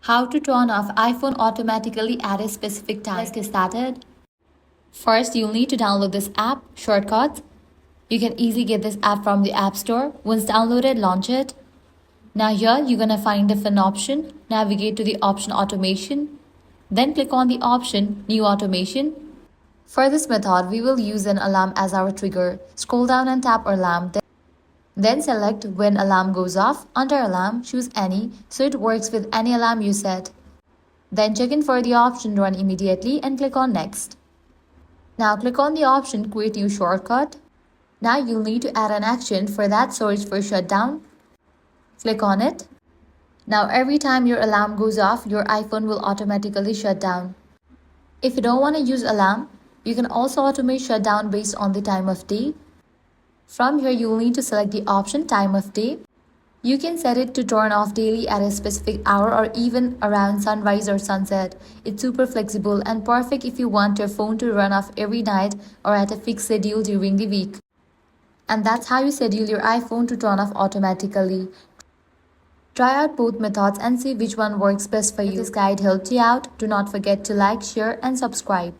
How to turn off iPhone automatically at a specific time. Let's get started. First, you'll need to download this app, Shortcuts. You can easily get this app from the App Store. Once downloaded, launch it. Now here, you're gonna find different option. Navigate to the option Automation. Then click on the option New Automation. For this method, we will use an alarm as our trigger. Scroll down and tap alarm. Then select when alarm goes off. Under alarm, choose any so it works with any alarm you set. Then check in for the option run immediately and click on next. Now click on the option create new shortcut. Now you'll need to add an action. For that, search for shutdown. Click on it. Now every time your alarm goes off, your iPhone will automatically shut down. If you don't want to use alarm, you can also automate shutdown based on the time of day. From here, you will need to select the option time of day. You can set it to turn off daily at a specific hour or even around sunrise or sunset. It's super flexible and perfect if you want your phone to run off every night or at a fixed schedule during the week. And that's how you schedule your iPhone to turn off automatically. Try out both methods and see which one works best for you. If this guide helped you out, do not forget to like, share and subscribe.